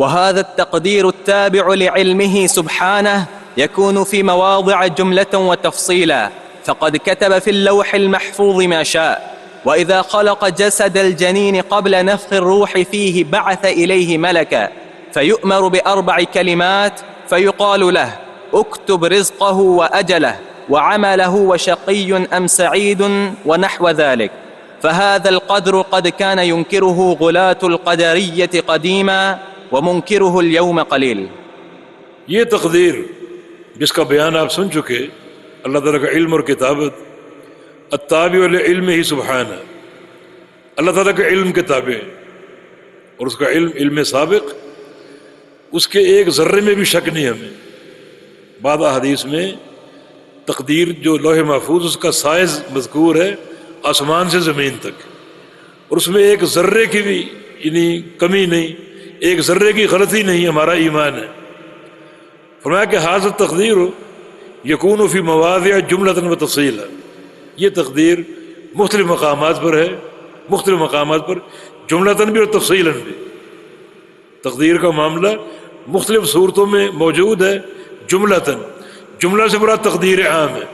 وهذا التقدير التابع لعلمه سبحانه يكون في مواضع جملة وتفصيلا، فقد كتب في اللوح المحفوظ ما شاء. وإذا خلق جسد الجنين قبل نفخ الروح فيه بعث إليه ملكا فيؤمر ب4 كلمات، فيقال له: اكتب رزقه وأجله وعمله وشقي أم سعيد ونحو ذلك. فهذا القدر قد كان ينكره غلاة القدرية قديما ومنكره اليوم قليل۔ یہ تقدیر جس کا بیان آپ سن چکے، اللہ تعالیٰ کا علم اور کتابت، التابع لعلم ہی سبحانہ، اللہ تعالیٰ کے علم کے تابع، اور اس کا علم سابق، اس کے ایک ذرے میں بھی شک نہیں ہمیں۔ بعض احادیث میں تقدیر جو لوح محفوظ، اس کا سائز مذکور ہے آسمان سے زمین تک، اور اس میں ایک ذرے کی بھی یعنی کمی نہیں، ایک ذرے کی غلطی نہیں، ہمارا ایمان ہے۔ فرمایا کہ حاضر تقدیر یکون فی مواضع جملۃ و تفصیلا، یہ تقدیر مختلف مقامات پر ہے، مختلف مقامات پر جملتاً بھی اور تفصیلاً بھی۔ تقدیر کا معاملہ مختلف صورتوں میں موجود ہے جملتاً، جملہ سے مراد تقدیر عام ہے۔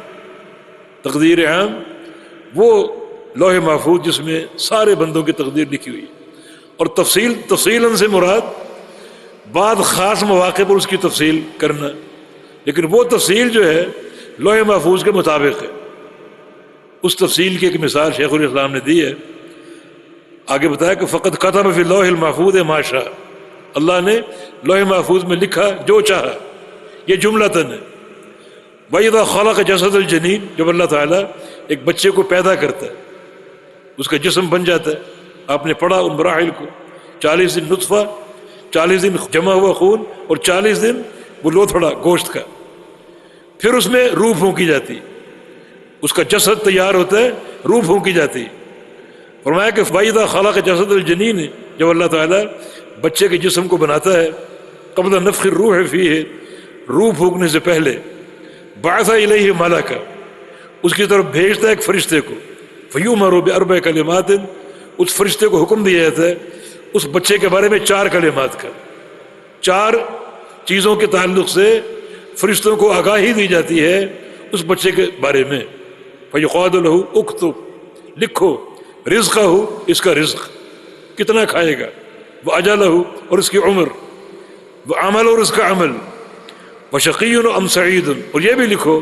تقدیر عام وہ لوح محفوظ جس میں سارے بندوں کی تقدیر لکھی ہوئی ہے، اور تفصیلاً سے مراد بعض خاص مواقع پر اس کی تفصیل کرنا، لیکن وہ تفصیل جو ہے لوح محفوظ کے مطابق ہے۔ اس تفصیل کی ایک مثال شیخ الاسلام نے دی ہے، آگے بتایا کہ فقط کتب فی اللوح المحفوظ ما شاء، اللہ نے لوح محفوظ میں لکھا جو چاہا، یہ جملتاً ہے۔ وَإِذَا خَلَقَ جَسَدَ الْجَنِينَ، جب اللہ تعالیٰ ایک بچے کو پیدا کرتا ہے، اس کا جسم بن جاتا ہے، آپ نے پڑھا ان مراحل کو، 40 دن نطفہ، 40 دن جمع ہوا خون، اور 40 دن وہ لوتھڑا گوشت کا، پھر اس میں روح پھونکی جاتی، اس کا جسد تیار ہوتا ہے، روح پھونکی جاتی۔ فرمایا کہ فَإِذَا خَلَقَ جَسَدَ الْجَنِينَ، جب اللہ تعالیٰ بچے کے جسم کو بناتا ہے، قبل نفخ الروح فیہ، روح پھونکنے سے پہلے، بعث الیہ ملکا، اس کی طرف بھیجتا ہے ایک فرشتے کو، فیؤمر باربع کلمات، اس فرشتے کو حکم دیا جاتا ہے اس بچے کے بارے میں 4 کلمات کا، 4 چیزوں کے تعلق سے فرشتوں کو آگاہی دی جاتی ہے اس بچے کے بارے میں۔ فیقال لہ اکتب، لکھو، رزقہ، اس کا رزق کتنا کھائے گا، واجلہ، اور اس کی عمر، وعمل، اور اس کا عمل، وشقی ام سعید، اور یہ بھی لکھو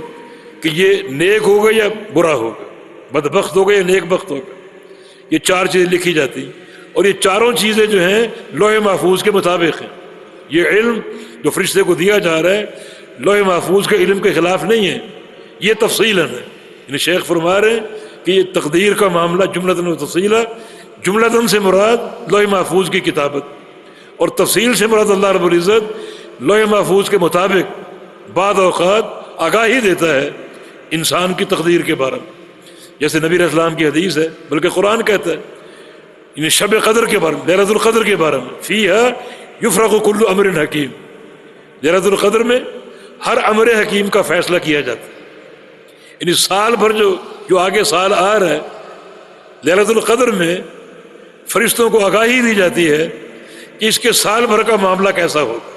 کہ یہ نیک ہوگا یا برا ہوگا، بدبخت ہوگا یا نیک بخت ہوگا۔ یہ 4 چیزیں لکھی جاتی، اور یہ چاروں چیزیں جو ہیں لوح محفوظ کے مطابق ہیں۔ یہ علم جو فرشتے کو دیا جا رہا ہے لوح محفوظ کے علم کے خلاف نہیں ہے، یہ تفصیلاً ہے۔ یعنی شیخ فرما رہے ہیں کہ یہ تقدیر کا معاملہ جملتاً و تفصیلا، جملتاً سے مراد لوح محفوظ کی کتابت، اور تفصیل سے مراد اللہ رب العزت لوح محفوظ کے مطابق بعض اوقات آگاہی دیتا ہے انسان کی تقدیر کے بارے میں، جیسے نبی علیہ السلام کی حدیث ہے، بلکہ قرآن کہتا ہے یعنی شب قدر کے بارے میں، لیلۃ القدر کے بارے میں، فیہا یفرق کل امر حکیم، لیلۃ القدر میں ہر امر حکیم کا فیصلہ کیا جاتا ہے۔ یعنی سال بھر جو آگے سال آ رہا ہے، لیلۃ القدر میں فرشتوں کو آگاہی دی جاتی ہے کہ اس کے سال بھر کا معاملہ کیسا ہوگا،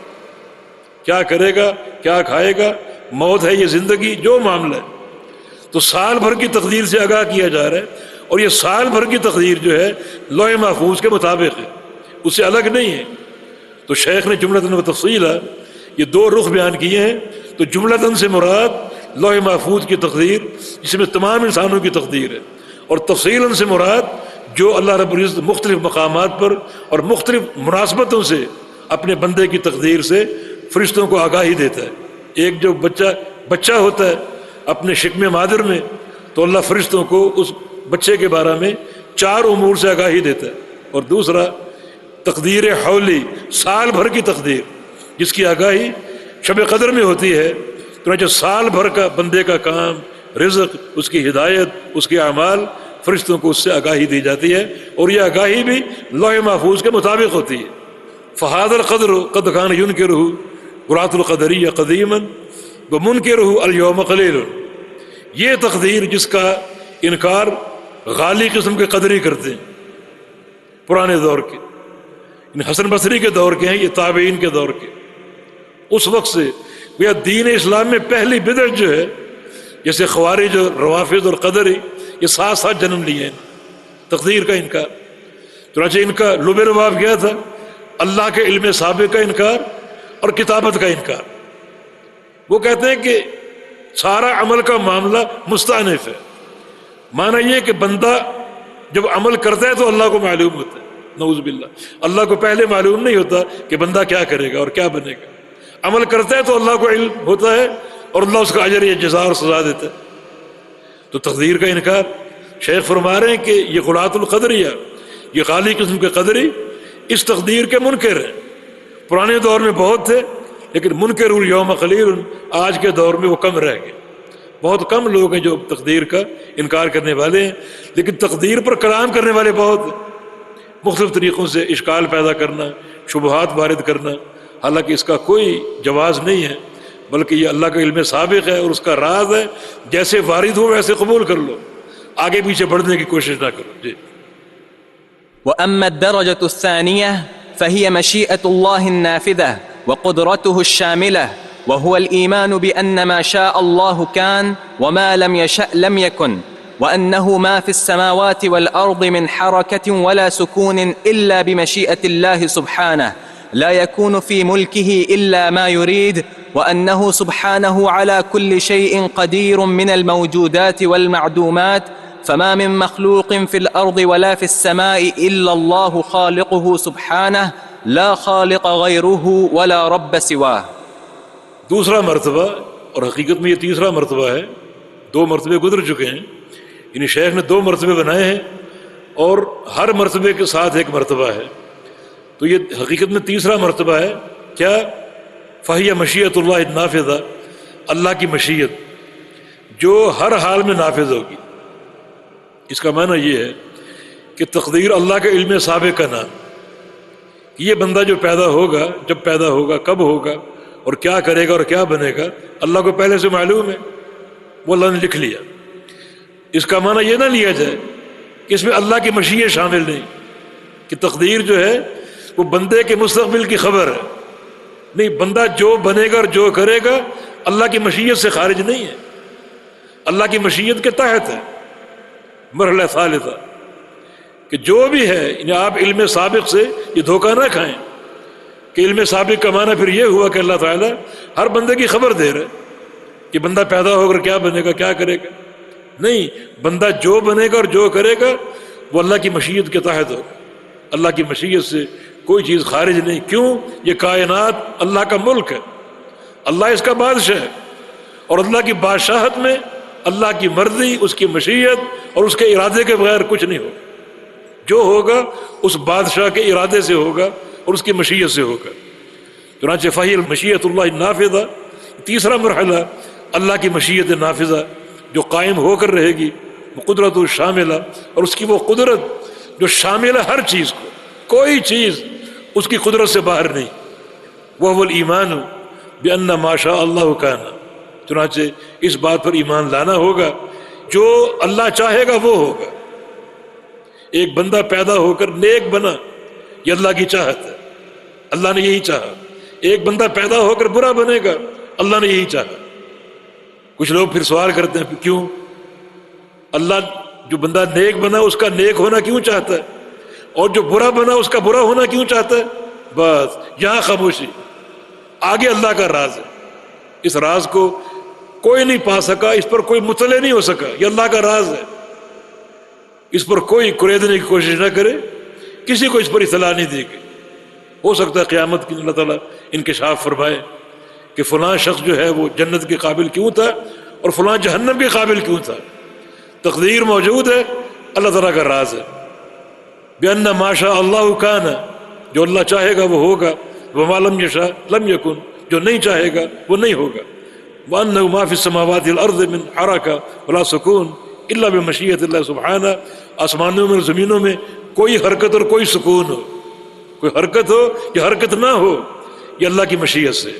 کیا کرے گا، کیا کھائے گا، موت ہے، یہ زندگی، جو معاملہ ہے، تو سال بھر کی تقدیر سے آگاہ کیا جا رہا ہے۔ اور یہ سال بھر کی تقدیر جو ہے لوح محفوظ کے مطابق ہے، اس سے الگ نہیں ہے۔ تو شیخ نے جملتاً و تفصیلا یہ 2 رخ بیان کیے ہیں۔ تو جملتاً سے مراد لوح محفوظ کی تقدیر جس میں تمام انسانوں کی تقدیر ہے، اور تفصیلاً سے مراد جو اللہ رب العزت مختلف مقامات پر اور مختلف مناسبتوں سے اپنے بندے کی تقدیر سے فرشتوں کو آگاہی دیتا ہے۔ ایک جو بچہ ہوتا ہے اپنے شکم مادر میں، تو اللہ فرشتوں کو اس بچے کے بارے میں 4 امور سے آگاہی دیتا ہے، اور دوسرا تقدیر حولی، سال بھر کی تقدیر جس کی آگاہی شب قدر میں ہوتی ہے۔ چنانچہ سال بھر کا بندے کا کام، رزق، اس کی ہدایت، اس کے اعمال، فرشتوں کو اس سے آگاہی دی جاتی ہے، اور یہ آگاہی بھی لوح محفوظ کے مطابق ہوتی ہے۔ فہذا القدر قد کان ینکرہ غلاة القدریہ قدیما ومنکرہ اليوم قلیل، یہ تقدیر جس کا انکار غالی قسم کے قدری کرتے ہیں پرانے دور کے، حسن بصری کے دور کے ہیں، یہ تابعین کے دور کے. اس وقت سے یہ دین اسلام میں پہلی بدعت جو ہے، جیسے خوارج اور روافض اور قدری، یہ ساتھ ساتھ جنم لیے ہیں. تقدیر کا انکار. چنانچہ ان کا لب رباب کیا تھا؟ اللہ کے علم سابق کا انکار اور کتابت کا انکار. وہ کہتے ہیں کہ سارا عمل کا معاملہ مستأنف ہے. معنی یہ کہ بندہ جب عمل کرتا ہے تو اللہ کو معلوم ہوتا ہے. نعوذ باللہ، اللہ کو پہلے معلوم نہیں ہوتا کہ بندہ کیا کرے گا اور کیا بنے گا. عمل کرتا ہے تو اللہ کو علم ہوتا ہے اور اللہ اس کا اجر یا جزا اور سزا دیتا ہے. تو تقدیر کا انکار. شیخ فرما رہے ہیں کہ یہ غلاۃ القدریہ، یہ خالی قسم کے قدری اس تقدیر کے منکر ہیں. پرانے دور میں بہت تھے لیکن منکر الیوم قلیل، آج کے دور میں وہ کم رہ گئے. بہت کم لوگ ہیں جو تقدیر کا انکار کرنے والے ہیں، لیکن تقدیر پر کلام کرنے والے بہت ہیں. مختلف طریقوں سے اشکال پیدا کرنا، شبہات وارد کرنا، حالانکہ اس کا کوئی جواز نہیں ہے، بلکہ یہ اللہ کا علم سابق ہے اور اس کا راز ہے. جیسے وارد ہو ویسے قبول کر لو، آگے پیچھے بڑھنے کی کوشش نہ کرو. جی. وأما الدرجة الثانية فهي مشيئة الله النافذة وقدرته الشاملة، وهو الإيمان بأن ما شاء الله كان وما لم يشأ لم يكن، وأنه ما في السماوات والأرض من حركة ولا سكون إلا بمشيئة الله سبحانه، لا يكون في ملكه إلا ما يريد، وأنه سبحانه على كل شيء قدير من الموجودات والمعدومات، فما من مخلوق في الأرض ولا في السماء إلا الله خالقه سبحانه، لا خالق غيره ولا رب سواه. دوسرا مرتبہ، اور حقیقت میں یہ تیسرا مرتبہ ہے. 2 مرتبے گزر چکے ہیں، یعنی شیخ نے 2 مرتبے بنائے ہیں اور ہر مرتبے کے ساتھ ایک مرتبہ ہے. تو یہ حقیقت میں تیسرا مرتبہ ہے. کیا؟ فہی مشیت اللہ النافذہ، اللہ کی مشیت جو ہر حال میں نافذ ہوگی. اس کا معنی یہ ہے کہ تقدیر اللہ کے علم سابق کا نام. یہ بندہ جو پیدا ہوگا، جب پیدا ہوگا، کب ہوگا اور کیا کرے گا اور کیا بنے گا، اللہ کو پہلے سے معلوم ہے، وہ اللہ نے لکھ لیا. اس کا معنی یہ نہ لیا جائے کہ اس میں اللہ کی مشیت شامل نہیں، کہ تقدیر جو ہے وہ بندے کے مستقبل کی خبر ہے. نہیں، بندہ جو بنے گا اور جو کرے گا اللہ کی مشیت سے خارج نہیں ہے، اللہ کی مشیت کے تحت ہے. مرحلہ ثالثہ کہ جو بھی ہے، یعنی آپ علم سابق سے یہ دھوکہ نہ کھائیں کہ علم سابق کا معنی پھر یہ ہوا کہ اللہ تعالیٰ ہر بندے کی خبر دے رہے کہ بندہ پیدا ہو کر کیا بنے گا، کیا کرے گا. نہیں، بندہ جو بنے گا اور جو کرے گا وہ اللہ کی مشیت کے تحت ہوگا. اللہ کی مشیت سے کوئی چیز خارج نہیں. کیوں؟ یہ کائنات اللہ کا ملک ہے، اللہ اس کا بادشاہ ہے، اور اللہ کی بادشاہت میں اللہ کی مرضی، اس کی مشیت اور اس کے ارادے کے بغیر کچھ نہیں ہوگا. جو ہوگا اس بادشاہ کے ارادے سے ہوگا اور اس کی مشیت سے ہوگا. چنانچہ فہی مشیت اللہ النافذہ، تیسرا مرحلہ اللہ کی مشیت نافذہ جو قائم ہو کر رہے گی. وہ قدرت شاملہ، اور اس کی وہ قدرت جو شامل ہے ہر چیز کو، کوئی چیز اس کی قدرت سے باہر نہیں. وہ الایمان بأن ما شاء اللہ کان. چنانچہ اس بات پر ایمان لانا ہوگا جو اللہ چاہے گا وہ ہوگا. ایک بندہ پیدا ہو کر نیک بنا، یہ اللہ کی چاہت ہے، اللہ نے یہی چاہا. ایک بندہ پیدا ہو کر برا بنے گا، اللہ نے یہی چاہا. کچھ لوگ پھر سوال کرتے ہیں کیوں اللہ جو بندہ نیک بنا اس کا نیک ہونا کیوں چاہتا ہے اور جو برا بنا اس کا برا ہونا کیوں چاہتا ہے؟ بس یہاں خاموشی. آگے اللہ کا راز ہے، اس راز کو کوئی نہیں پا سکا، اس پر کوئی مطلع نہیں ہو سکا. یہ اللہ کا راز ہے، اس پر کوئی قریدنے کی کوشش نہ کرے، کسی کو اس پر اطلاع نہیں دی گئی. ہو سکتا ہے قیامت کی اللہ تعالیٰ انکشاف فرمائے کہ فلاں شخص جو ہے وہ جنت کے قابل کیوں تھا اور فلاں جہنم کے قابل کیوں تھا. تقدیر موجود ہے، اللہ تعالیٰ کا راز ہے. بِأَنَّ مَا شَاءَ اللَّهُ كَانَ، جو اللہ چاہے گا وہ ہوگا. وَمَا لَمْ يَشَاء لَمْ يَكُنْ، جو نہیں چاہے گا وہ نہیں ہوگا. وَأَنَّهُ مَا فِي السَّمَاوَاتِ وَالْأَرْضِ مِنْ حَرَكَةٍ وَلَا سُكُونٍ إِلَّا بِمَشِيئَةِ اللَّهِ سُبْحَانَهُ. آسمانوں میں اور زمینوں میں کوئی حرکت اور کوئی سکون ہو، کوئی حرکت ہو یا حرکت نہ ہو، یہ اللہ کی مشیت سے.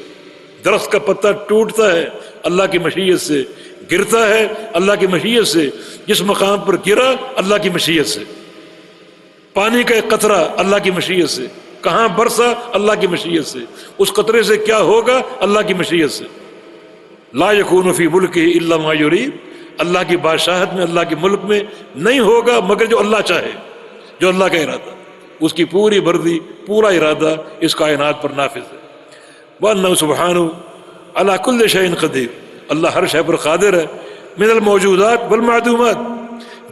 درخت کا پتا ٹوٹتا ہے اللہ کی مشیت سے، گرتا ہے اللہ کی مشیت سے. جس مقام پر گرا اللہ کی مشیت سے. پانی کا ایک قطرہ اللہ کی مشیت سے. کہاں برسا اللہ کی مشیت سے، اس قطرے سے کیا ہوگا اللہ کی مشیت سے۔ لا یکون فی ملکہ الا ما یرید، اللہ کی بادشاہت میں، اللہ کے ملک میں نہیں ہوگا مگر جو اللہ چاہے، جو اللہ کا ارادہ، اس کی پوری مرضی، پورا ارادہ اس کائنات پر نافذ ہے۔ وَأَنَّهُ سُبْحَانَهُ عَلَى كُلِّ شَيْءٍ قدیر، اللہ ہر شے پر قادر ہے، من الموجودات والمعدومات،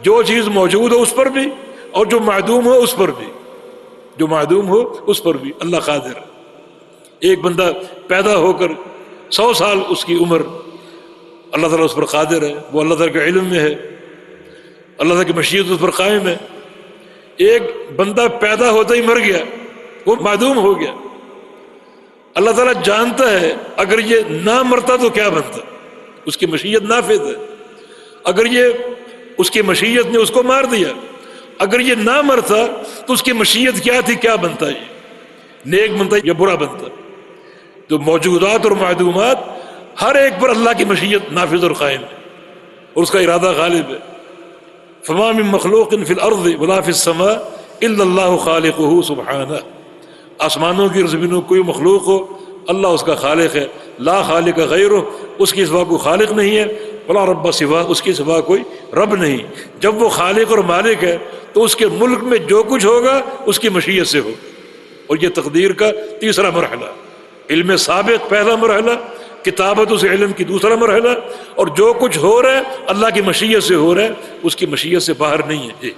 جو چیز موجود ہو اس پر بھی اور جو معدوم ہو اس پر بھی، جو معدوم ہو اس پر بھی اللہ قادر ہے۔ ایک بندہ پیدا ہو کر 100 سال اس کی عمر، اللہ تعالیٰ اس پر قادر ہے، وہ اللہ تعالیٰ کے علم میں ہے، اللہ تعالیٰ کی مشیت اس پر قائم ہے۔ ایک بندہ پیدا ہوتا ہی مر گیا، وہ معدوم ہو گیا، اللہ تعالیٰ جانتا ہے اگر یہ نہ مرتا تو کیا بنتا، اس کی مشیت نافذ ہے۔ اگر یہ اس کی مشیت نے اس کو مار دیا، اگر یہ نہ مرتا تو اس کی مشیت کیا تھی، کیا بنتا، یہ نیک بنتا یا برا بنتا۔ تو موجودات اور معدومات ہر ایک پر اللہ کی مشیت نافذ اور قائم ہے، اور اس کا ارادہ غالب ہے۔ فما من مخلوق فی الارض ولا فی السماء الا اللہ خالقہ سبحانہ، آسمانوں کی اور زمینوں کوئی مخلوق ہو اللہ اس کا خالق ہے، لا خالق غیرہ، اس کے سوا کوئی خالق نہیں ہے، ولا رب سوا، اس کے سوا کوئی رب نہیں۔ جب وہ خالق اور مالک ہے تو اس کے ملک میں جو کچھ ہوگا اس کی مشیت سے ہوگا، اور یہ تقدیر کا تیسرا مرحلہ، علم سابق پہلا مرحلہ، کتابت اس علم کی دوسرا مرحلہ، اور جو کچھ ہو رہا ہے اللہ کی مشیت سے ہو رہا ہے، اس کی مشیت سے باہر نہیں ہے۔